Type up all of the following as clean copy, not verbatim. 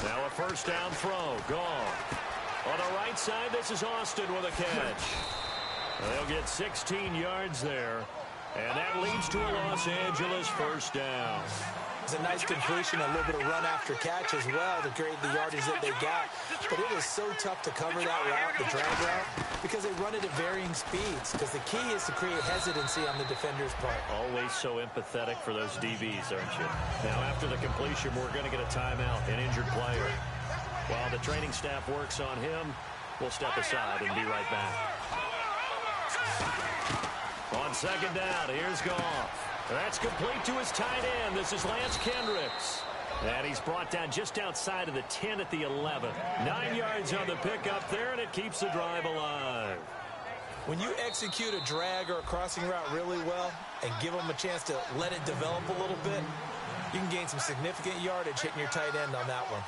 Now a first down throw. Gone. On the right side, this is Austin with a catch. They'll get 16 yards there. And that leads to a Los Angeles first down. It's a nice completion, a little bit of run after catch as well to create the yardage that they got. But it is so tough to cover that route, the drag route, because they run it at varying speeds. Because the key is to create hesitancy on the defender's part. Always so empathetic for those DBs, aren't you? Now, after the completion, we're going to get a timeout, an injured player. While the training staff works on him, we'll step aside and be right back. On second down, here's Goff. That's complete to his tight end. This is Lance Kendricks. And he's brought down just outside of the 10 at the 11. 9 yards on the pickup there, and it keeps the drive alive. When you execute a drag or a crossing route really well and give them a chance to let it develop a little bit, you can gain some significant yardage hitting your tight end on that one.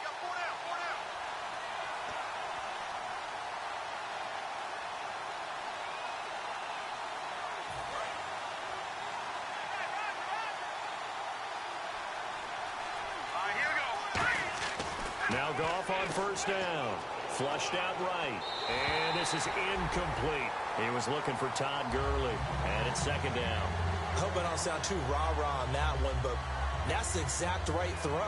Now Goff on first down. Flushed out right. And this is incomplete. He was looking for Todd Gurley. And it's second down. I hope I don't sound too rah-rah on that one, but that's the exact right throw.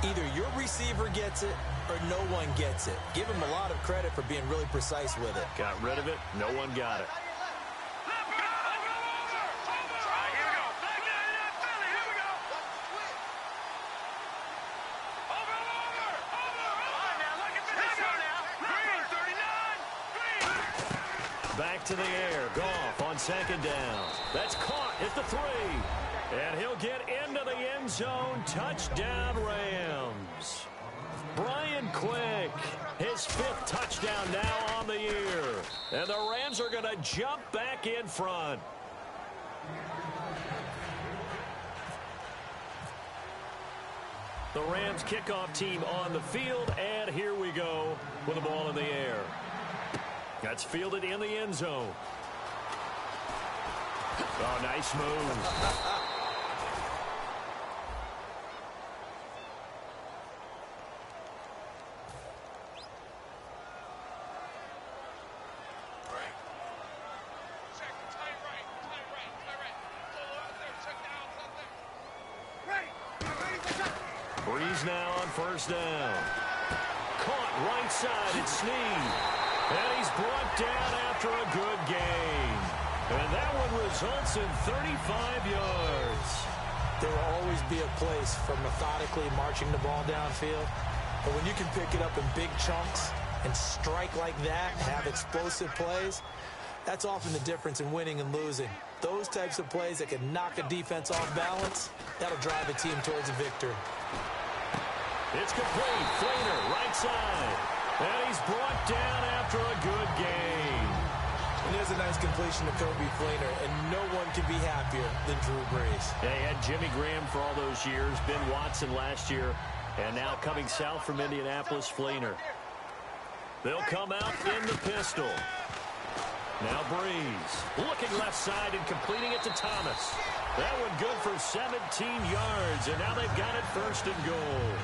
Either your receiver gets it or no one gets it. Give him a lot of credit for being really precise with it. Got rid of it. No one got it. Back to the air. Goff on second down. That's caught at the 3. And he'll get into the end zone. Touchdown, Rams. Brian Quick, his 5th touchdown now on the year. And the Rams are going to jump back in front. The Rams kickoff team on the field. And here we go with the ball in the air. That's fielded in the end zone. Oh, nice move. Breeze now on first down. Caught right side. It's Snead. And he's brought down after a good game. And that one results in 35 yards. There will always be a place for methodically marching the ball downfield. But when you can pick it up in big chunks and strike like that, have explosive plays, that's often the difference in winning and losing. Those types of plays that can knock a defense off balance, that'll drive a team towards a victory. It's complete. Fleener, right side. And he's brought down after a good game. And there's a nice completion to Kobe Fleener, and no one can be happier than Drew Brees. They had Jimmy Graham for all those years, Ben Watson last year, and now coming south from Indianapolis, Fleener. They'll come out in the pistol. Now Brees, looking left side and completing it to Thomas. That one good for 17 yards, and now they've got it first and goal.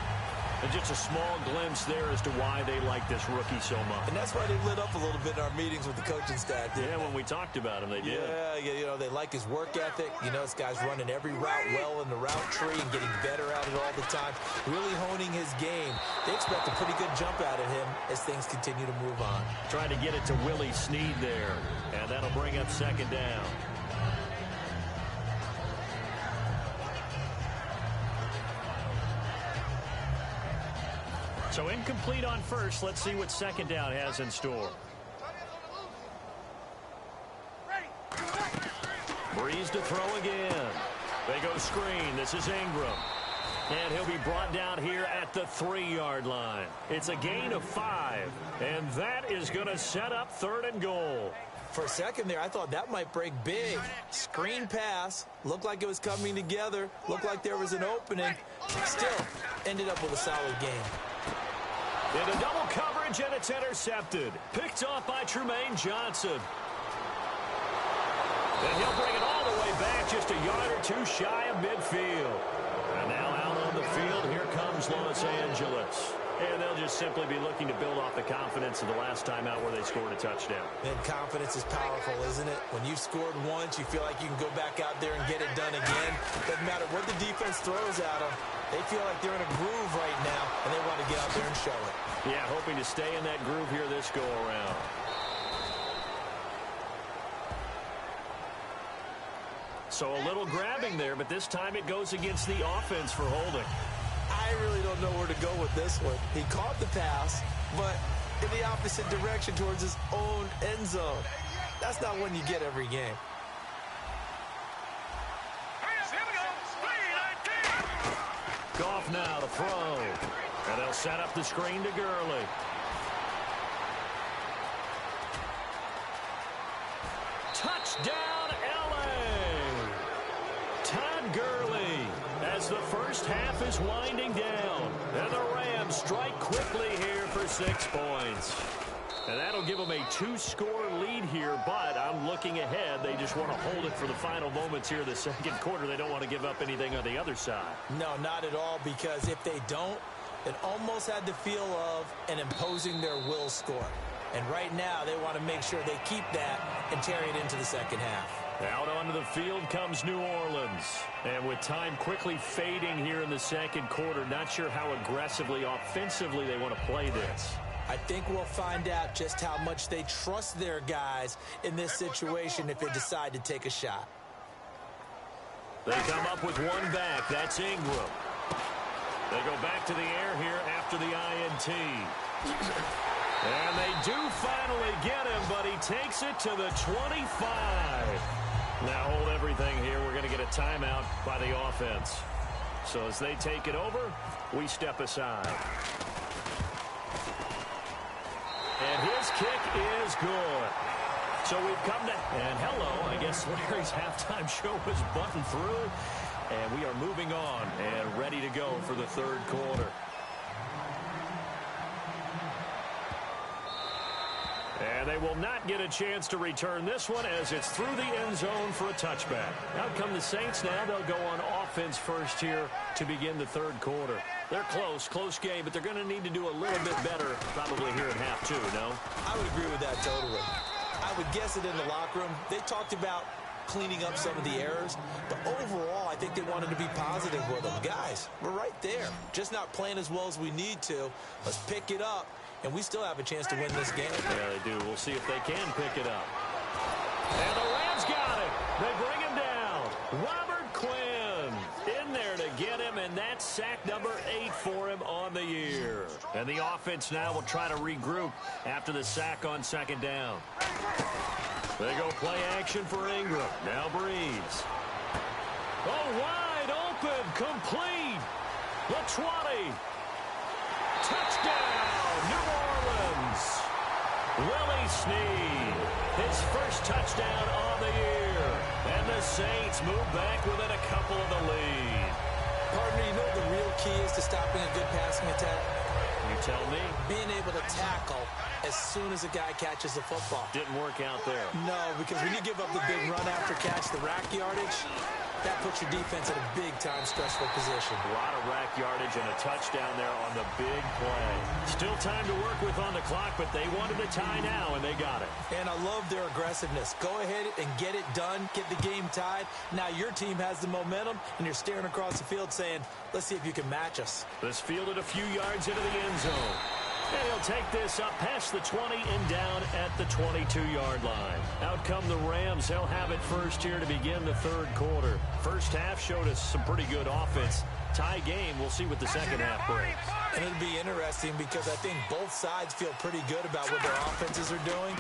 And just a small glimpse there as to why they like this rookie so much. And that's why they lit up a little bit in our meetings with the coaching staff, didn't they? When we talked about him, they did. Yeah, you know, they like his work ethic. You know, this guy's running every route well in the route tree and getting better at it all the time, really honing his game. They expect a pretty good jump out of him as things continue to move on. Trying to get it to Willie Snead there, and that'll bring up second down. So incomplete on first. Let's see what second down has in store. Breeze to throw again. They go screen. This is Ingram. And he'll be brought down here at the 3-yard line. It's a gain of 5. And that is going to set up third and goal. For a second there, I thought that might break big. Screen pass. Looked like it was coming together. Looked like there was an opening. Still, ended up with a solid game. Into double coverage, and it's intercepted. Picked off by Trumaine Johnson. And he'll bring it all the way back, just a yard or two shy of midfield. And now out on the field, here comes Los Angeles. And they'll just simply be looking to build off the confidence of the last time out where they scored a touchdown. And confidence is powerful, isn't it? When you've scored once, you feel like you can go back out there and get it done again. Doesn't matter what the defense throws at them. They feel like they're in a groove right now, and they want to get out there and show it. Yeah, hoping to stay in that groove here this go-around. So a little grabbing there, but this time it goes against the offense for holding. I really don't know where to go with this one. He caught the pass, but in the opposite direction towards his own end zone. That's not one you get every game. Goff now to throw. And they'll set up the screen to Gurley. Touchdown, L.A. Todd Gurley as the first half is winding down. And the Rams strike quickly here for 6 points. And that'll give them a 2-score lead here, but I'm looking ahead. They just want to hold it for the final moments here of the second quarter. They don't want to give up anything on the other side. No, not at all, because if they don't, it almost had the feel of an imposing their will score. And right now, they want to make sure they keep that and carry it into the second half. Out onto the field comes New Orleans. And with time quickly fading here in the second quarter, not sure how aggressively, offensively they want to play this. I think we'll find out just how much they trust their guys in this situation if they decide to take a shot. They come up with one back. That's Ingram. They go back to the air here after the INT. And they do finally get him, but he takes it to the 25. Now hold everything here. We're going to get a timeout by the offense. So as they take it over, we step aside. And his kick is good. So we've come to, and hello, I guess Larry's halftime show is buttoned through. And we are moving on and ready to go for the third quarter. And they will not get a chance to return this one as it's through the end zone for a touchback. Out come the Saints now. They'll go on offense first here to begin the third quarter. They're close game, but they're going to need to do a little bit better probably here in half two, no? I would agree with that totally. I would guess it in the locker room. They talked about cleaning up some of the errors, but overall, I think they wanted to be positive with them. Guys, we're right there. Just not playing as well as we need to. Let's pick it up, and we still have a chance to win this game. Yeah, they do. We'll see if they can pick it up. And the Rams got him. They bring him down. Robert Quinn in there to get him, and that's sack number 8 for him on the year. And the offense now will try to regroup after the sack on second down. They go play action for Ingram. Now Breeze. Oh, wide open. Complete. The 20. Touchdown, New Orleans. Willie Snead, his first touchdown on the year. And the Saints move back within a couple of the lead. Partner, you know what the real key is to stopping a good passing attack? You tell me. Being able to tackle as soon as a guy catches the football. Didn't work out there. No, because when you give up the big run after catch, the rack yardage, that puts your defense in a big-time stressful position. A lot of rack yardage and a touchdown there on the big play. Still time to work with on the clock, but they wanted the tie now, and they got it. And I love their aggressiveness. Go ahead and get it done, get the game tied. Now your team has the momentum, and you're staring across the field saying, let's see if you can match us. This fielded a few yards into the end zone. And he'll take this up past the 20 and down at the 22-yard line. Out come the Rams. They'll have it first here to begin the third quarter. First half showed us some pretty good offense. Tie game. We'll see what the second half brings. And it'll be interesting because I think both sides feel pretty good about what their offenses are doing.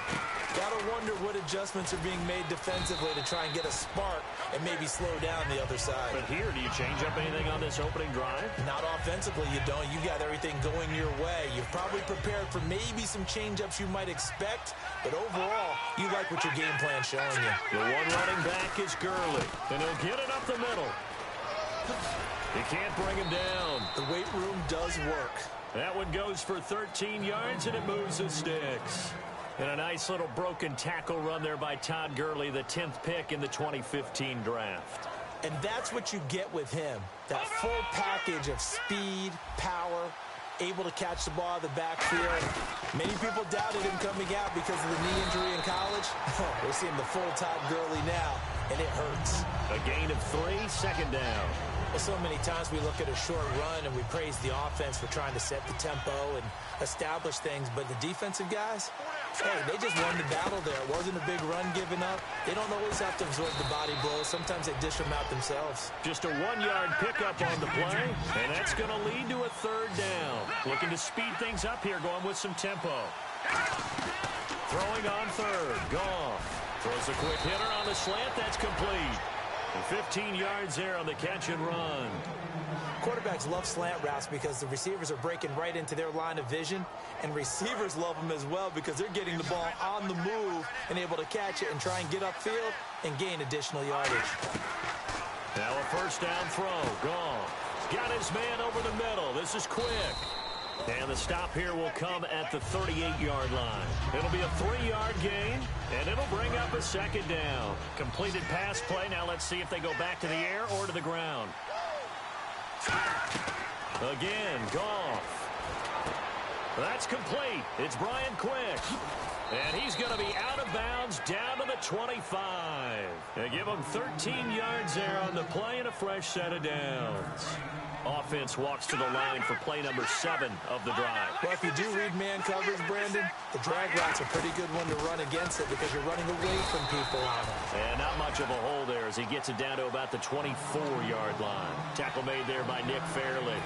Gotta wonder what adjustments are being made defensively to try and get a spark and maybe slow down the other side. But here, do you change up anything on this opening drive? Not offensively, you don't. You got everything going your way. You've probably prepared for maybe some change-ups you might expect, but overall, you like what your game plan's showing you. The one running back is Gurley, and he'll get it up the middle. You can't bring him down. The weight room does work. That one goes for 13 yards, and it moves the sticks. And a nice little broken tackle run there by Todd Gurley, the 10th pick in the 2015 draft. And that's what you get with him. That full package of speed, power, able to catch the ball out of the backfield. Many people doubted him coming out because of the knee injury in college. We're seeing the full Todd Gurley now, and it hurts. A gain of 3, second down. Well, so many times we look at a short run and we praise the offense for trying to set the tempo and establish things, but the defensive guys, hey, they just won the battle there. It wasn't a big run given up. They don't always have to absorb the body blows. Sometimes they dish them out themselves. Just a 1-yard pickup on the play, and that's going to lead to a third down. Looking to speed things up here, going with some tempo. Throwing on third, Goff. Throws a quick hitter on the slant, that's complete. And 15 yards there on the catch and run. Quarterbacks love slant routes because the receivers are breaking right into their line of vision, and receivers love them as well because they're getting the ball on the move and able to catch it and try and get upfield and gain additional yardage. Now a first down throw. Goff got his man over the middle. This is quick. And the stop here will come at the 38-yard line. It'll be a 3-yard gain, and it'll bring up a second down. Completed pass play. Now let's see if they go back to the air or to the ground. Again, Goff. That's complete. It's Brian Quick. And he's going to be out of bounds down to the 25. They give him 13 yards there on the play and a fresh set of downs. Offense walks to the line for play number 7 of the drive. Well, if you do read man coverage, Brandon, the drag route's a pretty good one to run against it because you're running away from people on it. And not much of a hole there as he gets it down to about the 24-yard line. Tackle made there by Nick Fairley.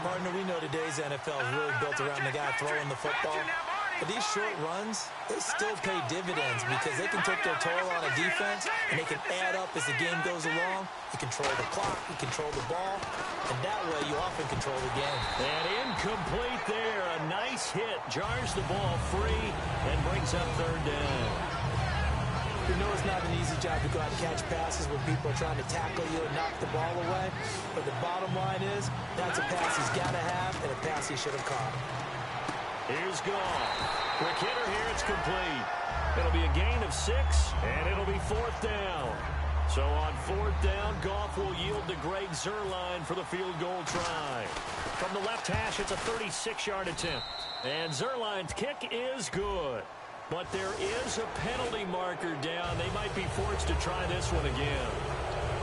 Partner, we know today's NFL is really built around the guy throwing the football. But these short runs, they still pay dividends because they can take their toll on a defense and they can add up as the game goes along. You control the clock, you control the ball, and that way you often control the game. And incomplete there. A nice hit. Jars the ball free and brings up third down. You know it's not an easy job to go out and catch passes when people are trying to tackle you and knock the ball away. But the bottom line is, that's a pass he's got to have and a pass he should have caught. Here's Goff. Quick hitter here, it's complete. It'll be a gain of 6, and it'll be fourth down. So on fourth down, Goff will yield to Greg Zuerlein for the field goal try. From the left hash, it's a 36-yard attempt. And Zuerlein's kick is good. But there is a penalty marker down. They might be forced to try this one again.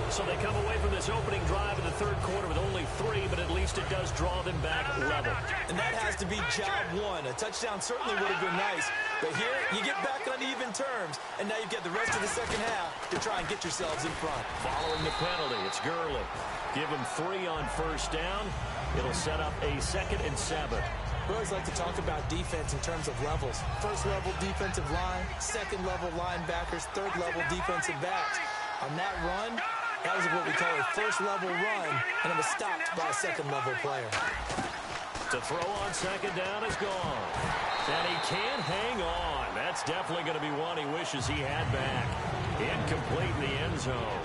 So they come away from this opening drive in the third quarter with only 3, but at least it does draw them back level. And that has to be job 1. A touchdown certainly would have been nice. But here, you get back on even terms, and now you get the rest of the second half to try and get yourselves in front. Following the penalty, it's Gurley. Give him 3 on first down. It'll set up a 2nd and 7. We always like to talk about defense in terms of levels. First level defensive line, second level linebackers, third level defensive backs. On that run, that was what we call a first level run, and it was stopped by a second level player. To throw on second down is gone. And he can't hang on. That's definitely going to be one he wishes he had back. Incomplete in the end zone.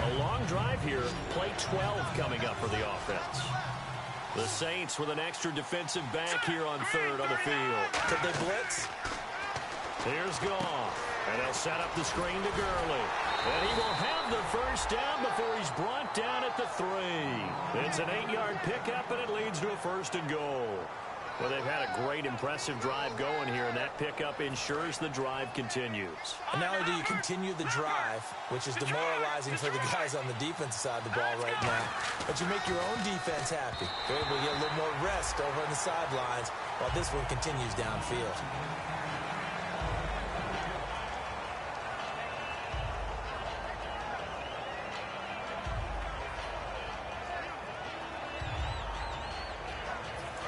A long drive here. Play 12 coming up for the offense. The Saints with an extra defensive back here on third on the field. Could they blitz? Here's Goff. And they'll set up the screen to Gurley. And he will have the first down before he's brought down at the 3. It's an 8-yard pickup, and it leads to a 1st and goal. Well, they've had a great, impressive drive going here, and that pickup ensures the drive continues. And not only do you continue the drive, which is demoralizing for the guys on the defensive side of the ball right now, but you make your own defense happy. They're able to get a little more rest over on the sidelines while this one continues downfield.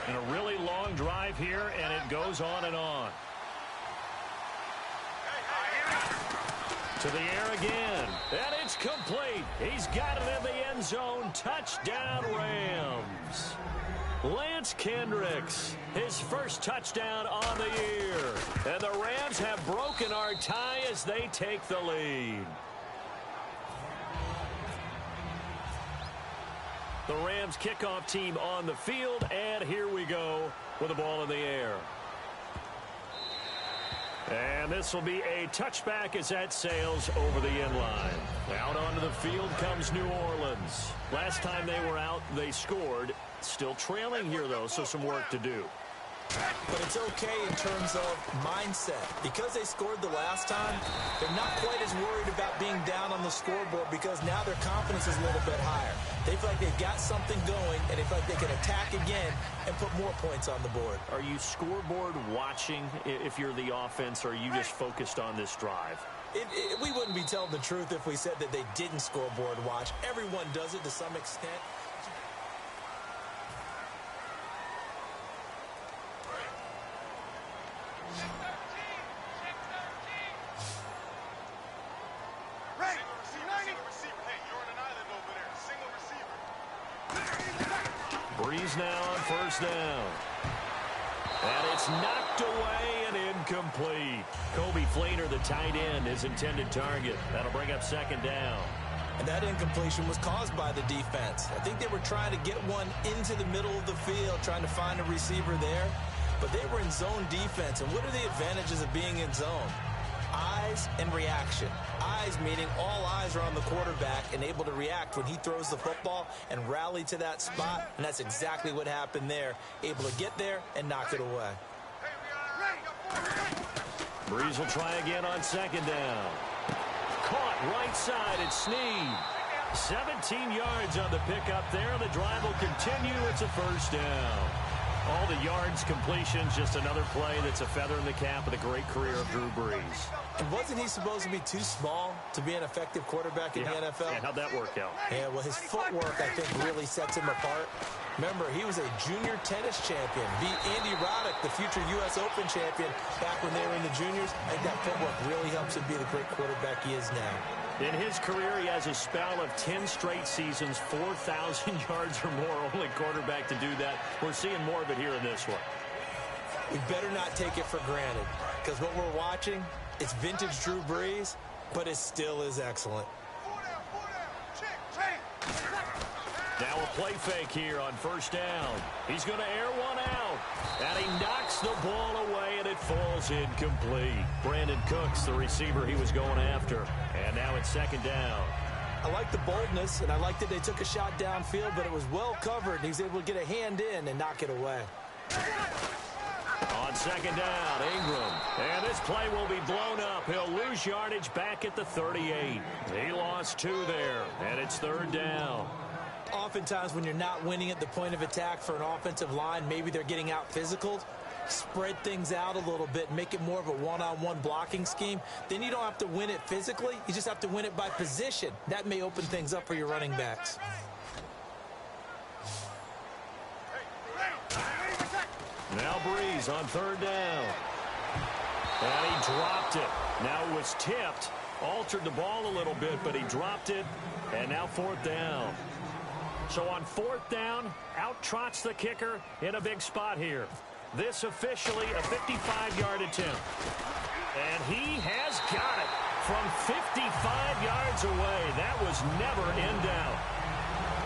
And a really long drive here, and it goes on and on. To the air again, and it's complete. He's got it in the end zone. Touchdown, Rams. Lance Kendricks, his first touchdown on the year. And the Rams have broken our tie as they take the lead. The Rams kickoff team on the field, and here we go with the ball in the air. And this will be a touchback as that sails over the inline. Out onto the field comes New Orleans. Last time they were out, they scored. Still trailing here, though, so some work to do. But it's okay in terms of mindset. Because they scored the last time, they're not quite as worried about being down on the scoreboard because now their confidence is a little bit higher. They feel like they've got something going, and they feel like they can attack again and put more points on the board. Are you scoreboard watching if you're the offense, or are you just focused on this drive? We wouldn't be telling the truth if we said that they didn't scoreboard watch. Everyone does it to some extent. Breeze now on first down. And it's knocked away and incomplete. Kobe Fleener, the tight end, his intended target. That'll bring up second down. And that incompletion was caused by the defense. I think they were trying to get one into the middle of the field, trying to find a receiver there. But they were in zone defense. And what are the advantages of being in zone? Eyes and reaction. Eyes meaning all eyes are on the quarterback and able to react when he throws the football and rally to that spot. And that's exactly what happened there. Able to get there and knock it away. Breeze will try again on second down. Caught right side. It's Snead. 17 yards on the pickup there. The drive will continue. It's a first down. All the yards, completions, just another play that's a feather in the cap of the great career of Drew Brees. And wasn't he supposed to be too small to be an effective quarterback in the NFL? Yeah, how'd that work out? Yeah, well, his footwork, I think, really sets him apart. Remember, he was a junior tennis champion. Beat Andy Roddick, the future U.S. Open champion, back when they were in the juniors. I think that footwork really helps him be the great quarterback he is now. In his career, he has a spell of 10 straight seasons, 4,000 yards or more. Only quarterback to do that. We're seeing more of it here in this one. We better not take it for granted, because what we're watching, it's vintage Drew Brees, but it still is excellent. Now a play fake here on first down. He's going to air one out. And he knocks the ball away, and it falls incomplete. Brandon Cooks, the receiver he was going after. And now it's second down. I like the boldness, and I like that they took a shot downfield, but it was well covered. He was able to get a hand in and knock it away. On second down, Ingram. And this play will be blown up. He'll lose yardage back at the 38. He lost 2 there, and it's third down. Oftentimes when you're not winning at the point of attack for an offensive line, maybe they're getting out physical. Spread things out a little bit, make it more of a one-on-one blocking scheme. Then you don't have to win it physically. You just have to win it by position. That may open things up for your running backs. Now Breeze on third down. And he dropped it. Now it was tipped. Altered the ball a little bit, but he dropped it. And now fourth down. So on fourth down, out trots the kicker in a big spot here. This officially a 55-yard attempt. And he has got it from 55 yards away. That was never in doubt.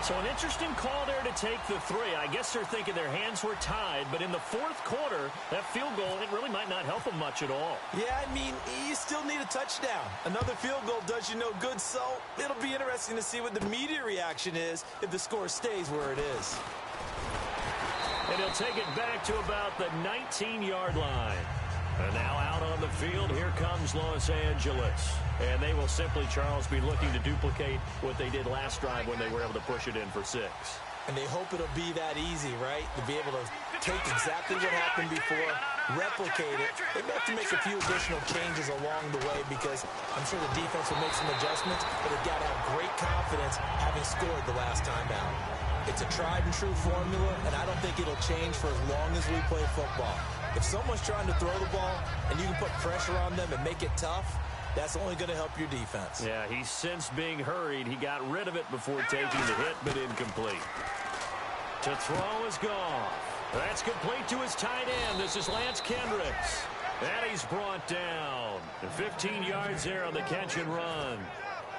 So an interesting call there to take the 3. I guess they're thinking their hands were tied, but in the fourth quarter, that field goal, it really might not help them much at all. Yeah, I mean, you still need a touchdown. Another field goal does you no good, so it'll be interesting to see what the media reaction is if the score stays where it is. And he'll take it back to about the 19-yard line. And now out on the field, here comes Los Angeles. And they will simply, Charles, be looking to duplicate what they did last drive when they were able to push it in for 6. And they hope it'll be that easy, right? To be able to take exactly what happened before, replicate it. They may have to make a few additional changes along the way because I'm sure the defense will make some adjustments, but they've got to have great confidence having scored the last time out. It's a tried-and-true formula, and I don't think it'll change for as long as we play football. If someone's trying to throw the ball and you can put pressure on them and make it tough, that's only going to help your defense. Yeah, he's since being hurried. He got rid of it before taking the hit, but incomplete. To throw is gone. That's complete to his tight end. This is Lance Kendricks. And he's brought down. 15 yards there on the catch and run.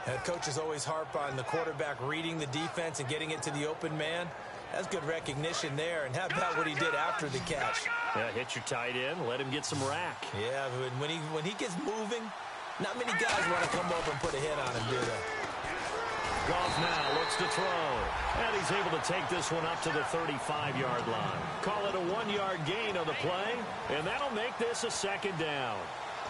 Head coaches always harp on the quarterback reading the defense and getting it to the open man. That's good recognition there. And how about what he did after the catch? Yeah, hit your tight end, let him get some rack. Yeah, when he gets moving, not many guys want to come over and put a hit on him, do they? Goff now looks to throw. And he's able to take this one up to the 35-yard line. Call it a 1-yard gain on the play, and that'll make this a second down.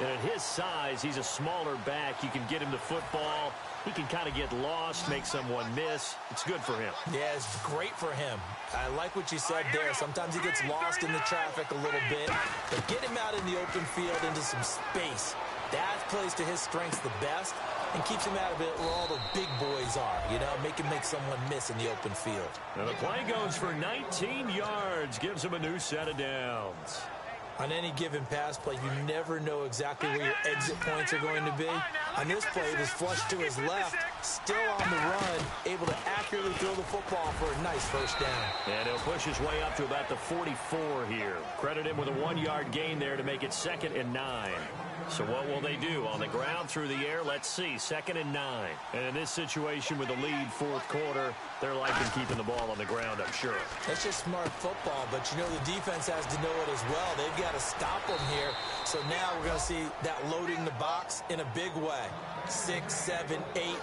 And at his size, he's a smaller back. You can get him the football. He can kind of get lost, make someone miss. It's good for him. Yeah, it's great for him. I like what you said there. Sometimes he gets lost in the traffic a little bit. But get him out in the open field into some space. That plays to his strengths the best and keeps him out of it where all the big boys are. You know, make someone miss in the open field. And the play goes for 19 yards. Gives him a new set of downs. On any given pass play, you never know exactly where your exit points are going to be. On this play, it was flushed to his left, still on the run, able to accurately throw the football for a nice first down. And he'll push his way up to about the 44 here. Credit him with a 1-yard gain there to make it 2nd and 9. So what will they do? On the ground, through the air? Let's see. 2nd and 9. And in this situation with the lead, 4th quarter, they're liking keeping the ball on the ground, I'm sure. That's just smart football, but you know the defense has to know it as well. They've got to stop them here. So now we're going to see that loading the box in a big way. 6, 7, 8, 9,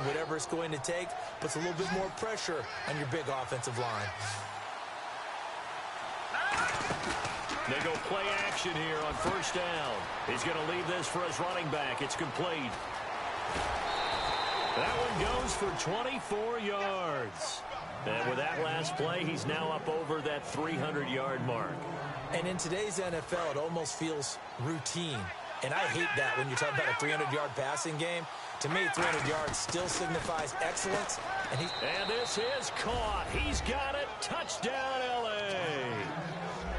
whatever it's going to take, puts a little bit more pressure on your big offensive line. They go play action here on 1st down. He's going to leave this for his running back. It's complete. That one goes for 24 yards. And with that last play, he's now up over that 300-yard mark. And in today's NFL, it almost feels routine. And I hate that when you're talking about a 300-yard passing game. To me, 300 yards still signifies excellence. And this is caught. He's got it. Touchdown, L.A.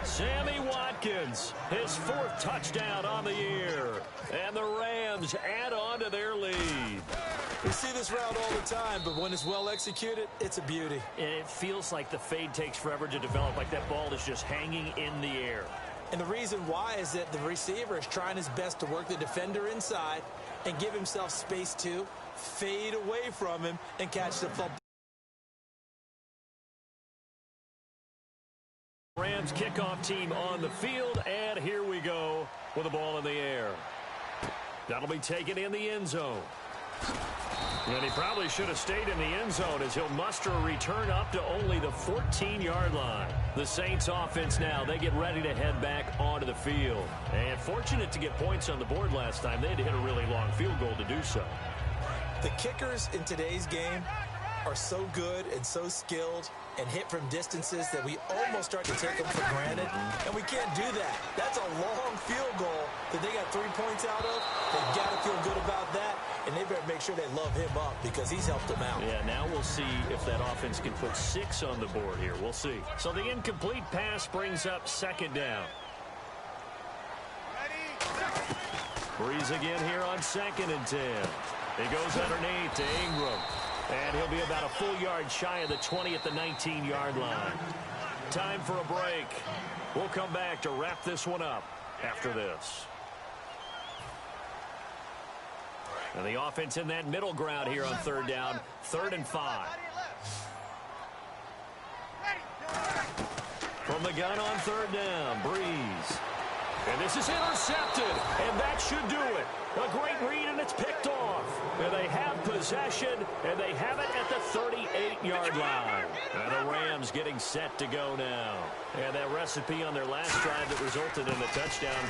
Sammy Watkins, his 4th touchdown on the year. And the Rams add on to their lead. We see this route all the time, but when it's well executed, it's a beauty. And it feels like the fade takes forever to develop, like that ball is just hanging in the air. And the reason why is that the receiver is trying his best to work the defender inside and give himself space to fade away from him and catch the football. Rams kickoff team on the field, and here we go with the ball in the air. That'll be taken in the end zone. And he probably should have stayed in the end zone as he'll muster a return up to only the 14-yard line. The Saints offense now, they get ready to head back onto the field. And fortunate to get points on the board last time. They had to hit a really long field goal to do so. The kickers in today's game are so good and so skilled and hit from distances that we almost start to take them for granted, and we can't do that. That's a long field goal that they got 3 points out of. They've got to feel good about that, and they better make sure they love him up because he's helped them out. Yeah, now we'll see if that offense can put 6 on the board here. We'll see. So the incomplete pass brings up 2nd down. Breeze again here on 2nd and 10. He goes underneath to Ingram. And he'll be about a full yard shy of the 20 at the 19-yard line. Time for a break. We'll come back to wrap this one up after this. And the offense in that middle ground here on 3rd down. 3rd and 5. From the gun on 3rd down, Breeze. And this is intercepted, and that should do it. A great read, and it's picked off. And they have possession, and they have it at the 38-yard line. And the Rams getting set to go now. And that recipe on their last drive that resulted in a touchdown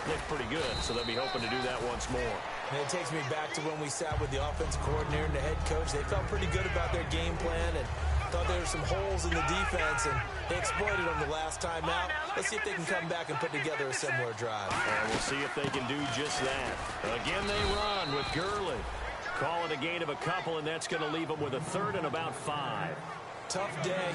looked pretty good, so they'll be hoping to do that once more. And it takes me back to when we sat with the offensive coordinator and the head coach. They felt pretty good about their game plan and thought there were some holes in the defense, and they exploited them the last time out. Let's see if they can come back and put together a similar drive. And we'll see if they can do just that. Again, they run with Gurley. Call it a gain of a couple, and that's going to leave them with a 3rd and about 5. Tough day,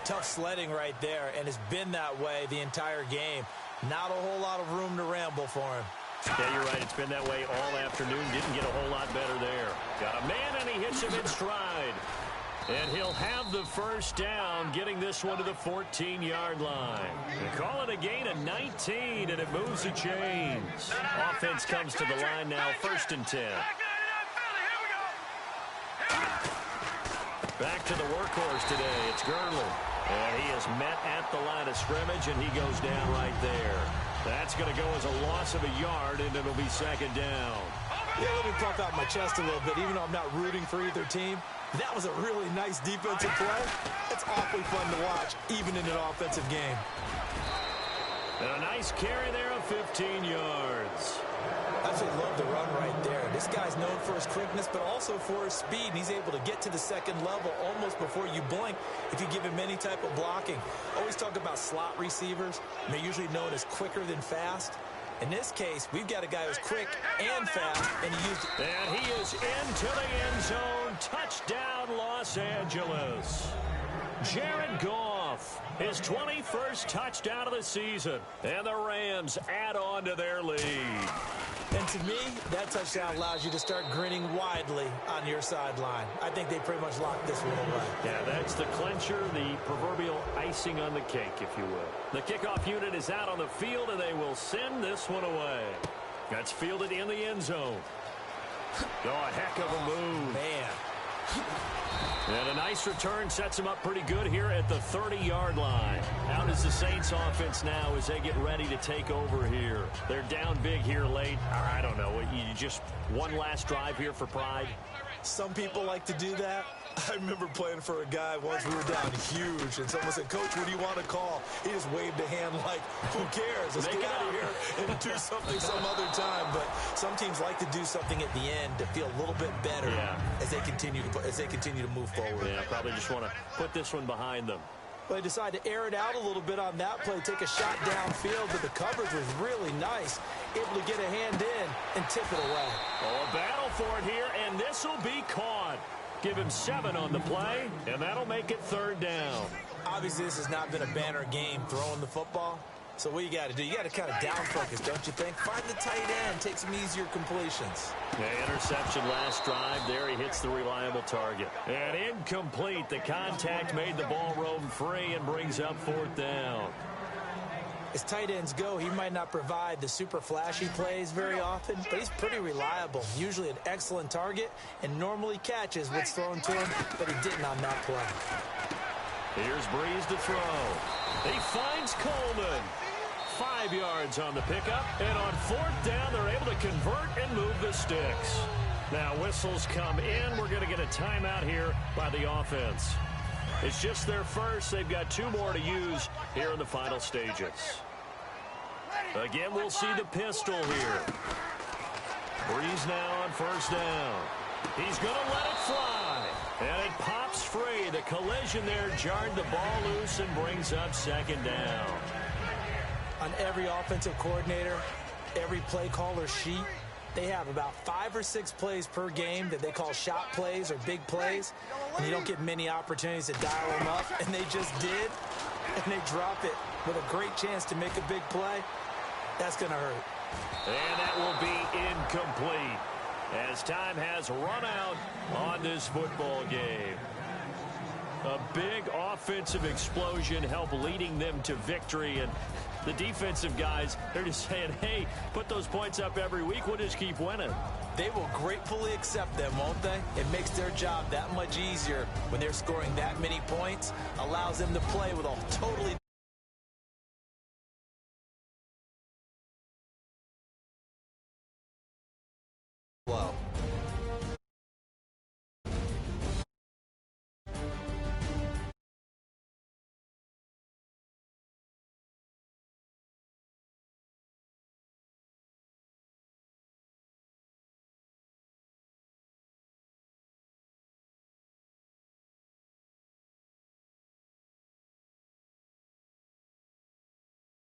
tough sledding right there, and it's been that way the entire game. Not a whole lot of room to ramble for him. Yeah, you're right. It's been that way all afternoon. Didn't get a whole lot better there. Got a man, and he hits him in stride. And he'll have the 1st down, getting this one to the 14-yard line. They call it a gain of 19, and it moves the chains. Offense comes to the line now, 1st and 10. Back to the workhorse today. It's Gurley. And he is met at the line of scrimmage, and he goes down right there. That's going to go as a loss of a yard, and it'll be second down. Yeah, let me puff out my chest a little bit, even though I'm not rooting for either team. That was a really nice defensive play. It's awfully fun to watch, even in an offensive game. And a nice carry there of 15 yards. I absolutely love the run right there. This guy's known for his quickness, but also for his speed, and he's able to get to the second level almost before you blink if you give him any type of blocking. Always talk about slot receivers, and they're usually known as quicker than fast. In this case, we've got a guy who's quick and fast, and he used it. And he is into the end zone. Touchdown, Los Angeles. Jared Goff, his 21st touchdown of the season. And the Rams add on to their lead. And to me, that touchdown allows you to start grinning widely on your sideline. I think they pretty much locked this one away. Yeah, that's the clincher, the proverbial icing on the cake, if you will. The kickoff unit is out on the field, and they will send this one away. That's fielded in the end zone. Oh, a heck of a move. Man. And a nice return sets them up pretty good here at the 30-yard line. How does the Saints offense now as they get ready to take over here? They're down big here late. I don't know. You just one last drive here for pride? Some people like to do that. I remember playing for a guy once. We were down huge, and someone said, "Coach, what do you want to call?" He just waved a hand like, "Who cares? Let's get out of here and do something some other time." But some teams like to do something at the end to feel a little bit better as they continue to move forward. Yeah, probably just want to put this one behind them. But they decided to air it out a little bit on that play, take a shot downfield, but the coverage was really nice, able to get a hand in and tip it away. Oh, a battle for it here, and this will be caught. Give him 7 on the play, and that'll make it 3rd down. Obviously, this has not been a banner game throwing the football. So what you got to do, you got to kind of down focus, don't you think? Find the tight end, take some easier completions. The interception last drive. There he hits the reliable target. And incomplete. The contact made the ball roam free and brings up 4th down. As tight ends go, he might not provide the super flashy plays very often, but he's pretty reliable. Usually an excellent target and normally catches what's thrown to him, but he didn't on that play. Here's Breeze to throw. He finds Coleman. 5 yards on the pickup, and on 4th down, they're able to convert and move the sticks. Now whistles come in. We're going to get a timeout here by the offense. It's just their first. They've got 2 more to use here in the final stages. Again, we'll see the pistol here. Breeze now on 1st down. He's going to let it fly. And it pops free. The collision there jarred the ball loose and brings up 2nd down. On every offensive coordinator, every play caller sheet, they have about 5 or 6 plays per game that they call shot plays or big plays. And you don't get many opportunities to dial them up. And they just did. And they drop it with a great chance to make a big play. That's going to hurt. And that will be incomplete as time has run out on this football game. A big offensive explosion helped leading them to victory. And the defensive guys, they're just saying, hey, put those points up every week. We'll just keep winning. They will gratefully accept them, won't they? It makes their job that much easier when they're scoring that many points. Allows them to play with a totally